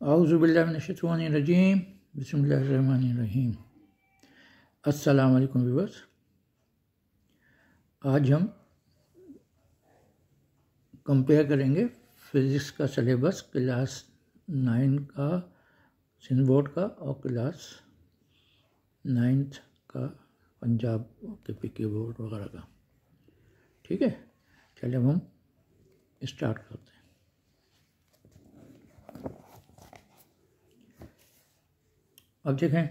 औज़ुबिल्लाहिमिनश्शैतानिर्रजीम बिस्मिल्लाहिर्रहमानिर्रहीम। अस्सलाम वालेकुम व्यूअर्स। आज हम कंपेयर करेंगे फ़िज़िक्स का सिलेबस क्लास 9 का सिंध बोर्ड का और क्लास 9th का पंजाब के पीके बोर्ड वगैरह का। ठीक है, चलिए अब हम स्टार्ट करते हैं। अब देखें,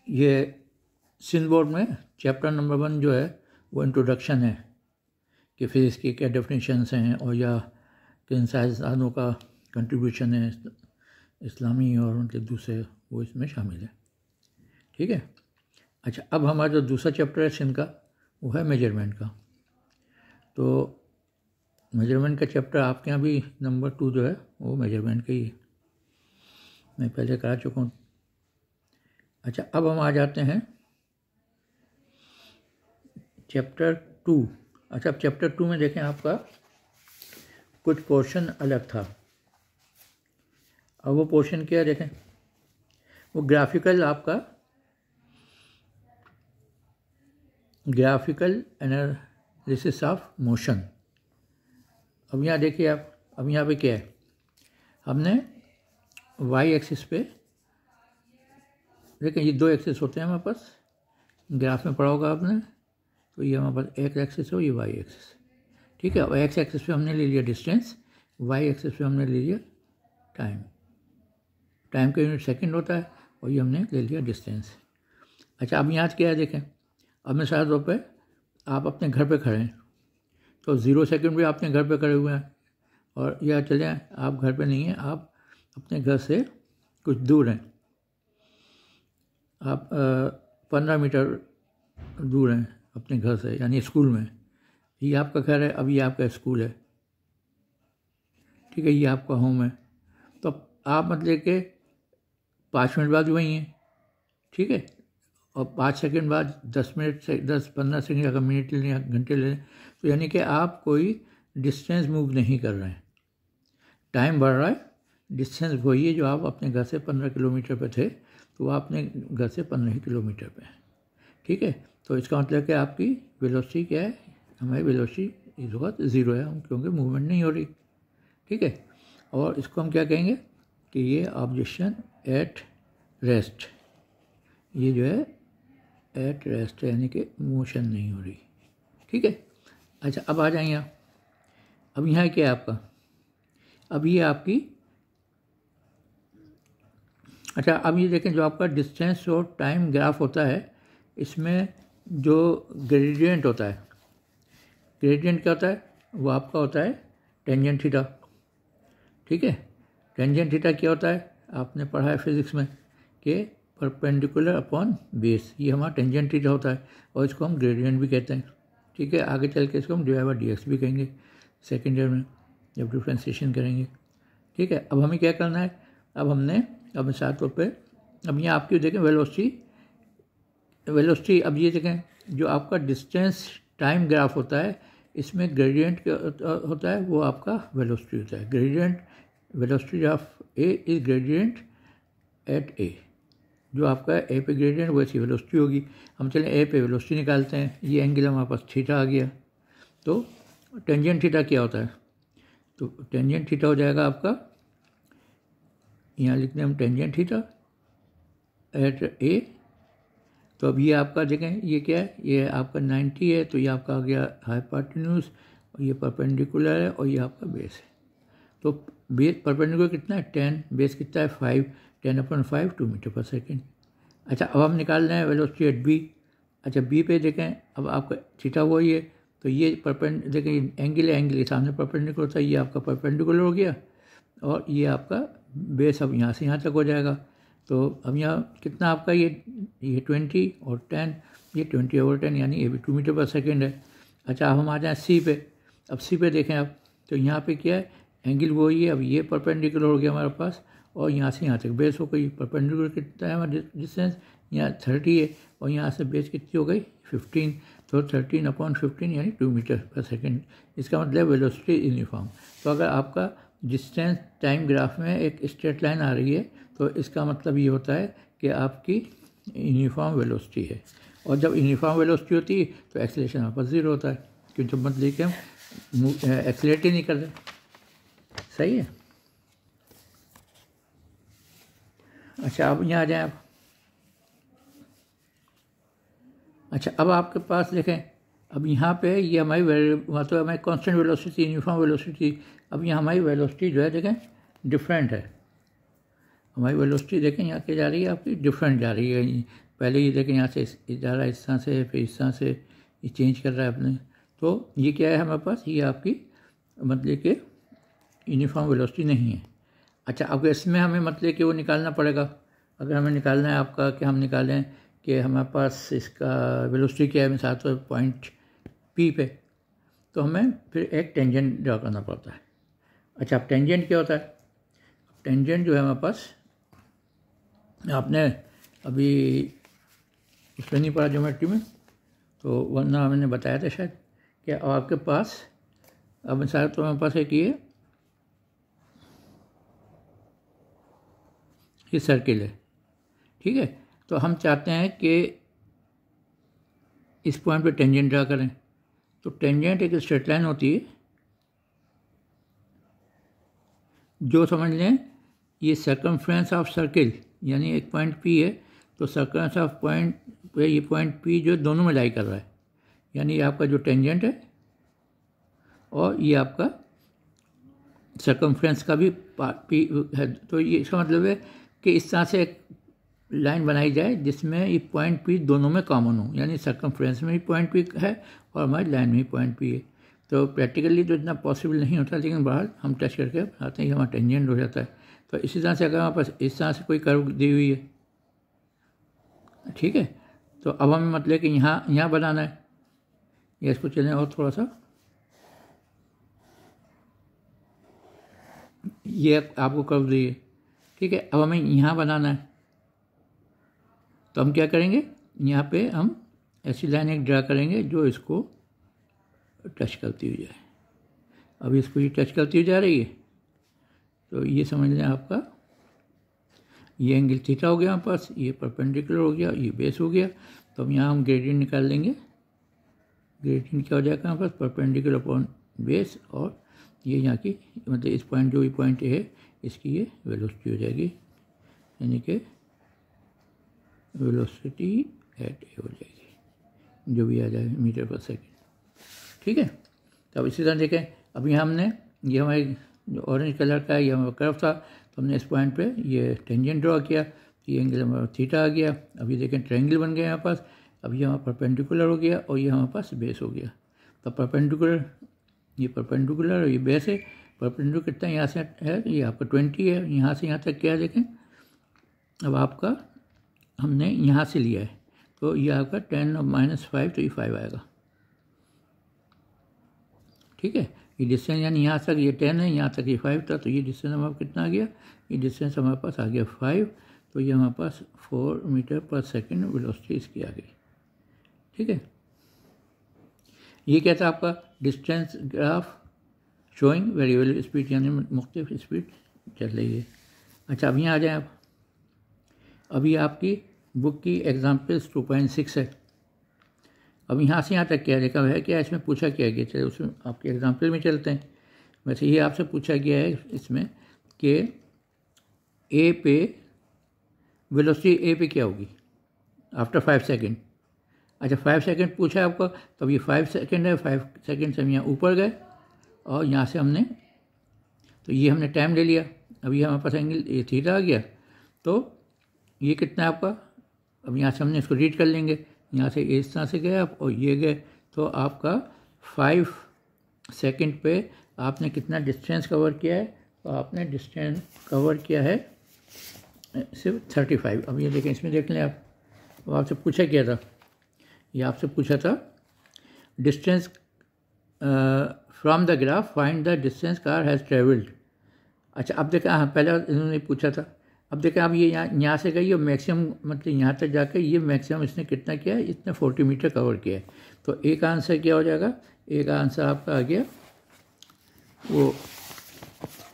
ये सिंध बोर्ड में चैप्टर नंबर 1 जो है वो इंट्रोडक्शन है कि फ़िज़िक्स की क्या डेफिनेशंस हैं और या किन साइंसदानों का कंट्रीब्यूशन है इस्लामी और उनके दूसरे, वो इसमें शामिल है। ठीक है, अच्छा, अब हमारा जो दूसरा चैप्टर है सिंध का वो है मेजरमेंट का। तो मेजरमेंट का चैप्टर आपके यहाँ भी नंबर 2 जो है वो मेजरमेंट का ही है, मैं पहले करा चुका हूँ। अच्छा, अब हम आ जाते हैं चैप्टर 2। अच्छा, अब चैप्टर 2 में देखें, आपका कुछ पोर्शन अलग था। अब वो पोर्शन क्या है, देखें, वो ग्राफिकल एनालिसिस ऑफ मोशन। अब यहाँ देखिए आप, अब यहाँ पे क्या है, हमने वाई एक्सिस पे, देखिए ये 2 एक्सिस होते हैं हमारे पास, ग्राफ में पढ़ा होगा आपने। तो ये हमारे पास एक्स एक्सिस हो, ये वाई एक्सिस। ठीक है, और एक्स एक्सिस पे हमने ले लिया डिस्टेंस, वाई एक्सिस पे हमने ले लिया टाइम। टाइम का यूनिट सेकंड होता है और ये हमने ले लिया डिस्टेंस। अच्छा, अब यहाँ क्या है, देखें, अब मिसाल तौर पे आप अपने घर पे खड़े हैं, तो 0 सेकंड भी आपने घर पे खड़े हुए हैं, और या चले आप घर पे नहीं हैं, आप अपने घर से कुछ दूर हैं, आप 15 मीटर दूर हैं अपने घर से, यानी स्कूल में। ये आपका घर है, अब ये आपका स्कूल है। ठीक है, ये आपका होम है। तो आप मतलब कि 5 मिनट बाद वहीं हैं। ठीक है, और 5 सेकंड बाद 10 मिनट से 10-15 सेकंड, अगर मिनट ले लें, घंटे ले लें, तो यानी कि आप कोई डिस्टेंस मूव नहीं कर रहे हैं। टाइम बढ़ रहा है, डिस्टेंस वही है जो आप अपने घर से 15 किलोमीटर पे थे, तो वो अपने घर से 15 ही किलोमीटर पे है। ठीक है, तो इसका मतलब कि आपकी वेलोसिटी क्या है, हमारी वेलोसिटी इस वक्त 0 है, क्योंकि मूवमेंट नहीं हो रही। ठीक है, और इसको हम क्या कहेंगे कि ये ऑब्जेक्शन एट रेस्ट, ये जो है एट रेस्ट है, यानी कि मोशन नहीं हो रही। ठीक है, अच्छा, अब आ जाएंगे आप, अब यहाँ क्या है आपका, अब ये आपकी, अच्छा, अब ये देखें, जो आपका डिस्टेंस और टाइम ग्राफ होता है, इसमें जो ग्रेडियंट होता है, ग्रेडियंट क्या होता है, वो आपका होता है टेंजेंट थीटा। ठीक है, टेंजेंट थीटा क्या होता है, आपने पढ़ा है फिजिक्स में कि परपेंडिकुलर अपॉन बेस, ये हमारा टेंजेंट थीटा होता है, और इसको हम ग्रेडियंट भी कहते हैं। ठीक है, आगे चल के इसको हम D Y by D X भी कहेंगे सेकेंड ईयर में जब डिफ्रेंसिएशन करेंगे। ठीक है, अब हमें क्या करना है, अब हमने, अब मिसाल तौर पे, अब यहाँ आपकी देखें वेलोसिटी, अब ये देखें, जो आपका डिस्टेंस टाइम ग्राफ होता है, इसमें ग्रेडियंट होता है, वो आपका वेलोसिटी होता है। Gradient velocity of A is gradient at A, जो आपका ए पे ग्रेडियंट वैसी वेलोसिटी होगी। हम चलें ए पे वेलोसिटी निकालते हैं, ये एंगल हमारे पास थीटा आ गया। तो टेंजेंट थीटा क्या होता है, तो टेंजेंट थीटा हो जाएगा आपका, यहाँ लिखते हैं हम टेंजेंट थीटा एट ए। तो अब ये आपका देखें, ये क्या है, ये आपका 90 है, तो ये आपका आ गया हाइपोटेन्यूज, और ये परपेंडिकुलर है, और ये आपका बेस है। तो बेस परपेंडिकुलर कितना है 10, बेस कितना है 5, 10/5 2 मीटर पर सेकेंड। अच्छा, अब हम निकाल रहे हैं वेलोसिटी एट बी। अच्छा, बी पे देखें, अब आपका थीटा वही है, तो ये देखें, एंगल है, एंगल के सामने परपेंडिकुलर होता है, ये आपका परपेंडिकुलर हो गया, और ये आपका बेस अब यहाँ से यहाँ तक हो जाएगा। तो अब यहाँ कितना आपका, ये 20 और 10, ये 20/10, यानी ये भी 2 मीटर पर सेकेंड है। अच्छा, अब हम आ जाएँ सी पे। अब सी पे देखें आप, तो यहाँ पे क्या है, एंगल वही है, अब ये परपेंडिकुलर हो गया हमारे पास, और यहाँ से यहाँ तक बेस हो गई। परपेंडिकुलर कितना है हमारा डिस्टेंस, यहाँ 30 है, और यहाँ से बेस कितनी हो गई 15, तो 13/15 यानी 2 मीटर पर सेकेंड। इसका मतलब वेलोसिटी यूनिफॉर्म। तो अगर आपका डिस्टेंस टाइम ग्राफ में एक स्ट्रेट लाइन आ रही है, तो इसका मतलब ये होता है कि आपकी यूनिफॉर्म वेलोसिटी है। और जब यूनिफॉर्म वेलोसिटी होती है तो एक्सेलरेशन वापस ज़ीरो होता है, क्योंकि जब मतलब कि हम एक्सेलरेट ही नहीं कर रहे। सही है। अच्छा, अब यहाँ आ जाए आप। अच्छा, अब आपके पास देखें, अब यहाँ पे ये हमारी मतलब हमारी कांस्टेंट वेलोसिटी, यूनिफॉर्म वेलोसिटी। अब यहाँ हमारी वेलोसिटी जो है देखें डिफरेंट है। हमारी वेलोसिटी देखें यहाँ के जा रही है, आपकी डिफरेंट जा रही है। पहले ये देखें यहाँ से जा रहा है इस तरह से, फिर इस तरह से ये चेंज कर रहा है अपने। तो ये क्या है हमारे पास, ये आपकी मतलब कि यूनिफॉर्म वेलोसिटी नहीं है। अच्छा, अब इसमें हमें मतलब कि वो निकालना पड़ेगा। अगर हमें निकालना है आपका कि हम निकालें कि हमारे पास इसका वेलोसिटी क्या है, मिसाल तो पॉइंट पी पे, तो हमें फिर एक टेंजेंट ड्रा करना पड़ता है। अच्छा, अब टेंजेंट क्या होता है? टेंजेंट जो है हमारे पास, आपने अभी इसमें नहीं पढ़ा ज्योमेट्री में, तो वरना मैंने बताया था शायद कि आपके पास अब मिसाल तो हमारे पास एक ये सर्किल है, ठीक है। तो हम चाहते हैं कि इस पॉइंट पे टेंजेंट ड्रा करें। तो टेंजेंट एक स्ट्रेट लाइन होती है जो, समझ लें, ये सर्कमफ्रेंस ऑफ सर्किल, यानी एक पॉइंट पी है तो सर्कमफ्रेंस ऑफ पॉइंट पे ये पॉइंट पी जो दोनों में लाई कर रहा है, यानी ये आपका जो टेंजेंट है और ये आपका सर्कमफ्रेंस का भी पी है। तो ये इसका मतलब है कि इस तरह से एक लाइन बनाई जाए जिसमें ये पॉइंट पी दोनों में कॉमन हो, यानी सर्कमफ्रेंस में भी पॉइंट पी है और हमारी लाइन में भी पॉइंट पी है। तो प्रैक्टिकली तो इतना पॉसिबल नहीं होता, लेकिन बहरहाल हम टेस्ट करके आते हैं कि हमारा टेंजेंट हो जाता है। तो इसी तरह से अगर हमारे पास इस तरह से कोई कर्व दी हुई है, ठीक है, तो अब हमें मतलब कि यहाँ बनाना है, या इसको चलें और थोड़ा सा, ये आपको कर्व दी है, ठीक है। अब हमें यहाँ बनाना है, तो हम क्या करेंगे, यहाँ पे हम ऐसी लाइन एक ड्रा करेंगे जो इसको टच करती हुई जाए। अब इसको ये टच करती हुई जा रही है, तो ये समझ लें आपका ये एंगल थीटा हो गया हमारे पास, ये परपेंडिकुलर हो गया, ये बेस हो गया। तो अब यहाँ हम ग्रेडियंट निकाल लेंगे। ग्रेडियंट क्या हो जाएगा हमारे पास, परपेंडिकुलर अपॉन बेस, और ये यहाँ की मतलब इस पॉइंट जो ये पॉइंट है इसकी ये वेलोसिटी हो जाएगी, यानी कि वेलोसिटी एट ए हो जाएगी, जो भी आ जाए मीटर पर सेकेंड, ठीक है। तो अब इसी तरह देखें, अब यहाँ हमने ये हमारी जो ऑरेंज कलर का है ये हमारा कर्व था, तो हमने इस पॉइंट पे ये टेंजेंट ड्रॉ किया, ये एंगल हमारा थीटा आ गया। अभी देखें ट्रायंगल बन गया यहाँ पास। अब ये हमारा परपेंडिकुलर हो गया और ये हमारे पास बेस हो गया। तो परपेंडिकुलर, ये परपेंडिकुलर और ये बेस है। परपेंडिकुलर कितना यहाँ से है, ये आपका 20 है, यहाँ से यहाँ तक क्या है देखें। अब आपका हमने यहाँ से लिया है, तो ये आपका 10 और -5, तो ये 5 आएगा, ठीक है। ये डिस्टेंस यानी यहाँ तक ये 10 है, यहाँ तक ये 5 था, तो ये डिस्टेंस हमारा कितना आ गया, ये डिस्टेंस हमारे पास आ गया 5। तो ये हमारे पास 4 मीटर पर सेकेंड वेलोसिटी इसकी आ गई, ठीक है। ये क्या था आपका distance graph showing variable speed, यानी मुख्तलिफ स्पीड चल रही है। अच्छा, अब यहाँ आ जाए आप। अभी आपकी बुक की एग्जाम्पल्स 2.6 है। अब यहाँ से यहाँ तक क्या देखा है, क्या इसमें पूछा क्या गया, चले उसमें आपके एग्जाम्पल में चलते हैं। वैसे ये आपसे पूछा गया है इसमें कि ए पे वेलोसिटी ए पे क्या होगी आफ्टर 5 सेकेंड। अच्छा, 5 सेकेंड पूछा है आपको, तो अब ये 5 सेकेंड है, 5 सेकेंड से हम यहाँ ऊपर गए और यहाँ से हमने, तो ये हमने टाइम ले लिया। अब ये हमारे पास एंगल ये थीटा आ गया, तो ये कितना है आपका, अब यहाँ से हमने इसको रीड कर लेंगे। यहाँ से इस तरह से गए आप और ये गए, तो आपका 5 सेकेंड पे आपने कितना डिस्टेंस कवर किया है, तो आपने डिस्टेंस कवर किया है सिर्फ 35। अब ये देखें, इसमें देख लें आप, वो आपसे पूछा क्या था, ये आपसे पूछा था distance from the graph find the distance car has travelled. अच्छा, अब देखें, हाँ पहले इन्होंने पूछा था। अब देखें, अब ये यहाँ से गई और मैक्सिमम मतलब यहाँ तक जाकर ये मैक्सिमम इसने कितना किया है, इसने 40 मीटर कवर किया है। तो एक आंसर क्या हो जाएगा, एक आंसर आपका आ गया वो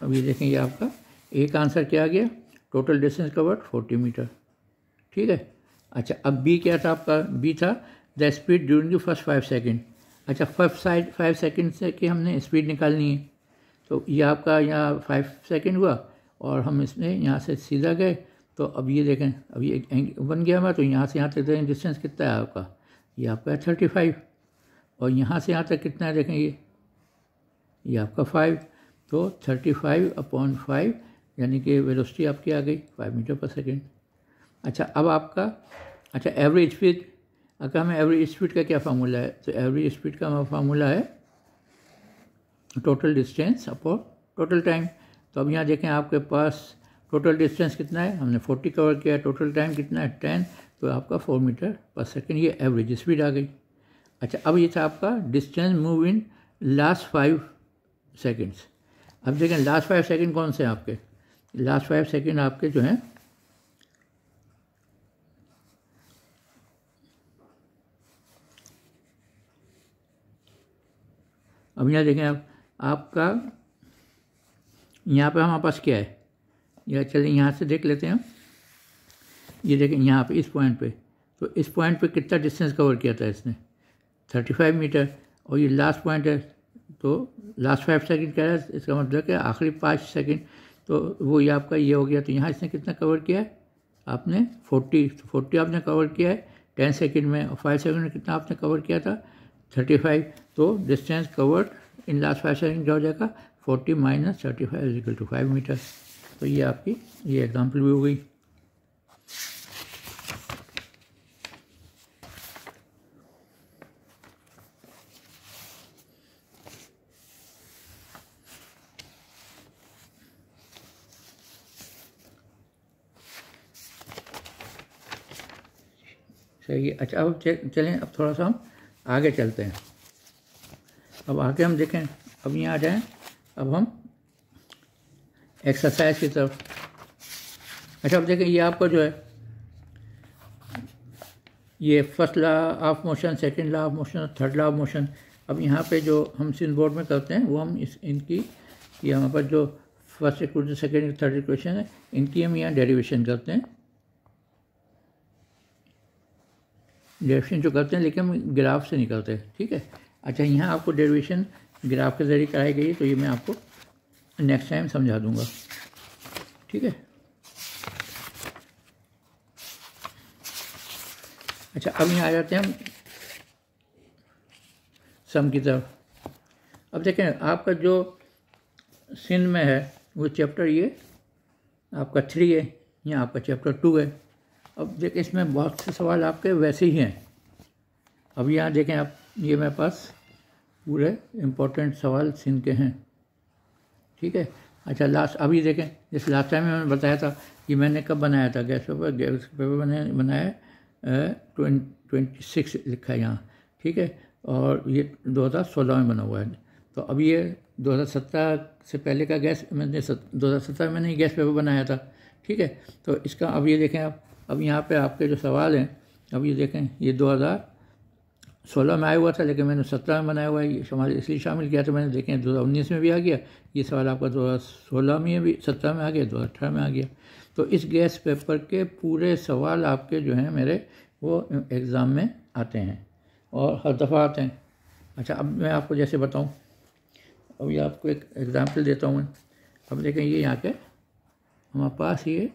अब ये देखें ये आपका एक आंसर क्या आ गया, टोटल डिस्टेंस कवर्ड 40 मीटर। ठीक है। अच्छा अब बी क्या था आपका, बी था the speed during the first 5 second. अच्छा फर्स्ट 5 सेकेंड से कि हमने स्पीड निकालनी है, तो ये आपका यहाँ 5 सेकेंड हुआ और हम इसमें यहाँ से सीधा गए। तो अब ये देखें, अब ये बन गया हमारा, तो यहाँ से यहाँ तक देखें डिस्टेंस कितना है आपका, ये आपका है 35, और यहाँ से यहाँ तक कितना है देखें ये आपका 5, तो 35/5 यानी कि वेलोसिटी आपकी आ गई 5 मीटर पर सेकेंड। अच्छा अब आपका, अच्छा एवरेज स्पीड, अगर हमें एवरेज स्पीड का क्या फार्मूला है, तो एवरेज स्पीड का फार्मूला है total distance upon total time. तो अब यहाँ देखें आपके पास टोटल डिस्टेंस कितना है, हमने 40 कवर किया, टोटल टाइम कितना है 10, तो आपका 4 मीटर पर सेकेंड, ये एवरेज स्पीड आ गई। अच्छा अब ये था आपका distance move in last 5 seconds. अब देखें लास्ट 5 सेकेंड कौन से हैं आपके, लास्ट 5 सेकेंड आपके जो हैं अब यहाँ देखें आपका यहाँ पे हमारे पास क्या है, या चलिए यहाँ से देख लेते हैं। ये देखें यहाँ पे इस पॉइंट पे, तो इस पॉइंट पे कितना डिस्टेंस कवर किया था इसने 35 मीटर, और ये लास्ट पॉइंट है, तो लास्ट 5 सेकेंड कह रहा है, इसका मतलब कि आखिरी 5 सेकेंड, तो वो ये आपका ये हो गया। तो यहाँ इसने कितना कवर किया है आपने 40, तो 40 आपने कवर किया है 10 सेकेंड में, और 5 सेकेंड में कितना आपने कवर किया था 35। तो distance covered in last 5 second क्या हो जाएगा 40 - 35 = 5 मीटर। तो ये आपकी ये एग्जाम्पल भी हो गई। सही है। अच्छा अब चलें, अब थोड़ा सा हम आगे चलते हैं। अब आगे हम देखें, अब यहाँ आ जाएं, अब हम एक्सरसाइज की तरफ। अच्छा अब देखें ये आपका जो है ये first law of motion, second law of motion, third law of motion. अब यहाँ पे जो हम सिन बोर्ड में करते हैं वो हम इनकी ये हमारे पास जो first equation, second, third equation है, इनकी हम यहाँ डेरिवेशन करते हैं, डेरिवेशन जो करते हैं, लेकिन हम ग्राफ से नहीं करते। ठीक है। अच्छा यहाँ आपको डेरिवेशन ग्राफ के जरिए कराई गई है, तो ये मैं आपको नेक्स्ट टाइम समझा दूंगा। ठीक है। अच्छा अब यहाँ आ जाते हैं हम सम की तरफ। अब देखें आपका जो सिन में है वो चैप्टर ये आपका 3 है, यहाँ आपका चैप्टर 2 है। अब देखें इसमें बहुत से सवाल आपके वैसे ही हैं। अब यहाँ देखें आप, ये मेरे पास पूरे इम्पोर्टेंट सवाल सिन के हैं। ठीक है। अच्छा लास्ट अभी देखें, जिस लास्ट टाइम में मैंने बताया था कि मैंने कब बनाया था गैस पेपर बनाया 26 लिखा है यहाँ। ठीक है। और ये 2016 में बना हुआ है। तो अब ये 2017 से पहले का गैस, मैंने 2017 में मैंने ये गैस पेपर बनाया था। ठीक है। तो इसका अब ये देखें आप, अब यहाँ पे आपके जो सवाल हैं, अब ये देखें ये 2016 में आया हुआ था, लेकिन मैंने 17 में बनाया हुआ है, ये सवाल इसलिए शामिल किया था मैंने। देखें 2019 में भी आ गया ये सवाल, आपका 2016 में भी 17 में आ गया, 2018 में आ गया। तो इस गैस पेपर के पूरे सवाल आपके जो हैं मेरे वो एग्ज़ाम में आते हैं और हर दफ़ा आते हैं। अच्छा अब मैं आपको जैसे बताऊं, अब ये आपको एक एग्ज़ाम्पल देता हूँ मैं। अब देखें ये यहाँ के हमारे पास ये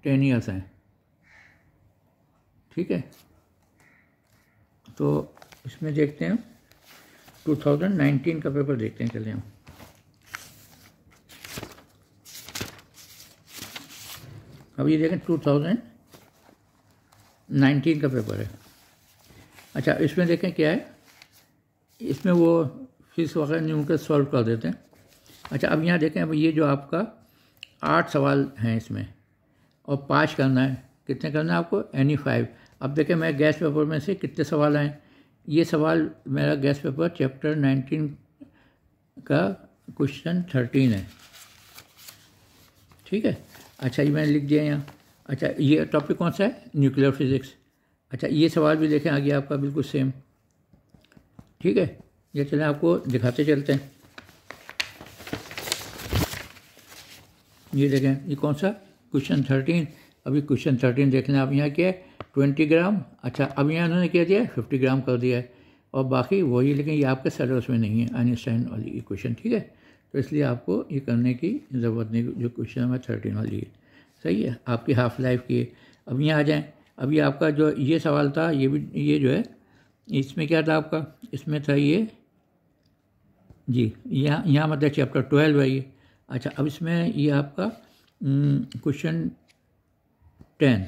10 ईयर्स हैं। ठीक है। तो इसमें देखते हैं 2019 का पेपर देखते हैं, चले हम। अब ये देखें 2019 का पेपर है। अच्छा इसमें देखें क्या है, इसमें वो फिजिक्स वगैरह न्यूमेरिकल सॉल्व कर देते हैं। अच्छा अब यहाँ देखें, अब ये जो आपका 8 सवाल हैं इसमें और 5 करना है, कितने करना है आपको एनी 5। अब देखें मैं गैस पेपर में से कितने सवाल आए, ये सवाल मेरा गैस पेपर चैप्टर 19 का क्वेश्चन 13 है। ठीक है। अच्छा ये मैंने लिख दिया यहाँ। अच्छा ये टॉपिक कौन सा है, न्यूक्लियर फिजिक्स। अच्छा ये सवाल भी देखें आ गया आपका बिल्कुल सेम। ठीक है। ये चलें आपको दिखाते चलते हैं। ये देखें, ये कौन सा क्वेश्चन 13। अभी क्वेश्चन 13 देख लें आप, यहाँ क्या है 20 ग्राम। अच्छा, अब यहाँ उन्होंने क्या दिया है 50 ग्राम कर दिया है, और बाकी वही, लेकिन ये आपके सिलेबस में नहीं है आइंस्टाइन वाली इक्वेशन, ठीक है। तो इसलिए आपको ये करने की ज़रूरत नहीं, जो क्वेश्चन नंबर 13 वाली है, सही है, आपकी हाफ लाइफ की है। अब यहाँ आ जाएँ, अभी आपका जो ये सवाल था, ये भी, ये जो है इसमें क्या था आपका, इसमें था ये जी, यहाँ मतलब चैप्टर 12 है ये। अच्छा, अब इसमें ये आपका क्वेश्चन 10।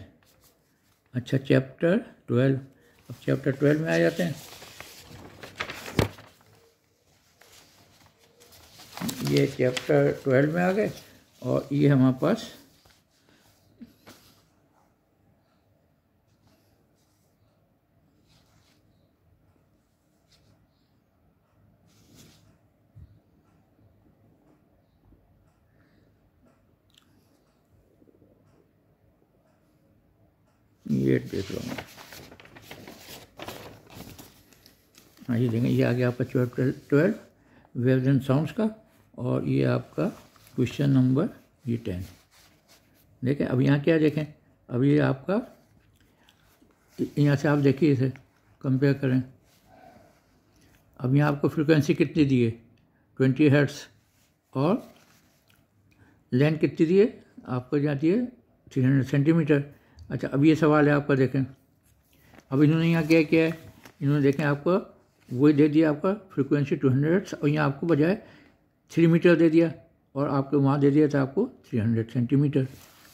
अच्छा, चैप्टर 12, अब चैप्टर 12 में आ जाते हैं। ये चैप्टर 12 में आ गए, और ये हमारे पास ये देख लो, हाँ ये देखें, ये आ गया आपका चैप्टर 12 वेव्स एंड साउंड्स का, और ये आपका क्वेश्चन नंबर ये 10। देखें, अब यहाँ क्या देखें, अब ये आपका, यहाँ से आप देखिए, इसे कंपेयर करें। अब यहाँ आपको फ्रीक्वेंसी कितनी दी है 20 हर्ट्ज़, और लेंथ कितनी दी है आपको, जाती है 300 सेंटीमीटर। अच्छा, अब ये सवाल है आपका, देखें अब इन्होंने यहाँ क्या किया है, इन्होंने देखें आपको वही दे दिया आपका फ्रीक्वेंसी 200 हर्ट्ज़, और यहाँ आपको बजाय 3 मीटर दे दिया, और आपको वहाँ दे दिया था आपको 300 सेंटीमीटर,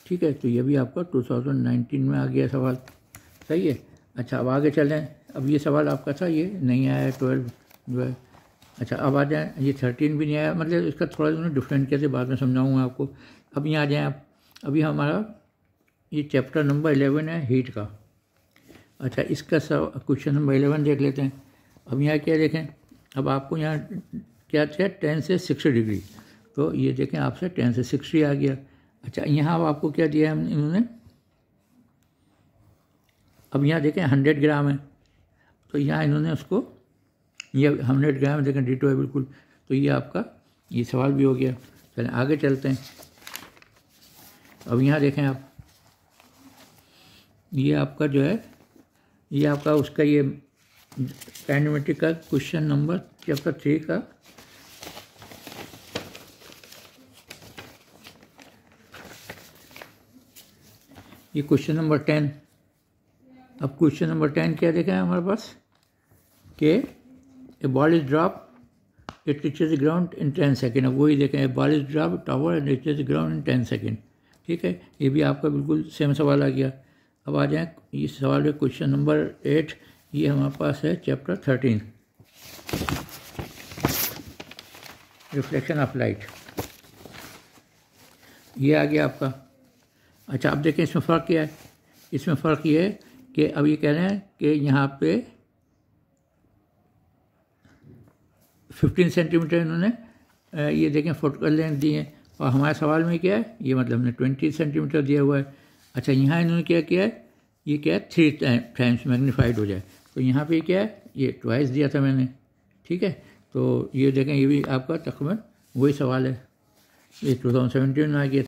ठीक है। तो ये भी आपका 2019 में आ गया सवाल, सही है। अच्छा, अब आगे चलें, अब ये सवाल आपका था, ये नहीं आया है 12 जो है। अच्छा, अब आ जाए, ये 13 भी नहीं आया, मतलब इसका थोड़ा सा डिफरेंट कैसे बाद में समझाऊँगा आपको। अब यहाँ आ जाएँ आप, अभी हमारा ये चैप्टर नंबर 11 है हीट का। अच्छा, इसका क्वेश्चन नंबर 11 देख लेते हैं। अब यहाँ क्या देखें, अब आपको यहाँ क्या था 10 से 60 डिग्री, तो ये देखें आपसे 10 से 60 आ गया। अच्छा, यहाँ अब आपको क्या दिया है इन्होंने, अब यहाँ देखें 100 ग्राम है, तो यहाँ इन्होंने उसको, ये 100 ग्राम देखें डिटो है बिल्कुल, तो ये आपका ये सवाल भी हो गया। चलें आगे चलते हैं। अब यहाँ देखें आप, ये आपका जो है, ये आपका उसका ये काइनेमेटिक का क्वेश्चन नंबर चैप्टर 3 का ये क्वेश्चन नंबर 10। अब क्वेश्चन नंबर 10 क्या देखा है हमारे पास कि a ball is drop, it reaches the ground in 10 second. अब वही देखें, a ball is drop tower and reaches the ground in 10 second, ठीक है। ये भी आपका बिल्कुल सेम सवाल आ गया। अब आ जाए इस सवाल में क्वेश्चन नंबर 8, ये हमारे पास है चैप्टर 13 रिफ्लेक्शन ऑफ लाइट, ये आ गया आपका। अच्छा, अब देखें इसमें फ़र्क क्या है, इसमें फ़र्क ये है कि अब ये कह रहे हैं कि यहाँ पे 15 सेंटीमीटर इन्होंने ये देखें फोकल लेंथ दी है, और हमारे सवाल में क्या है, ये मतलब हमने 20 सेंटीमीटर दिया हुआ है। अच्छा, यहाँ इन्होंने क्या किया है, ये क्या है 3 टाइम्स मैग्नीफाइड हो जाए, तो यहाँ पे क्या है, ये ट्वाइस दिया था मैंने, ठीक है। तो ये देखें, ये भी आपका तकरीबन वही सवाल है, ये 2017 में आ गया।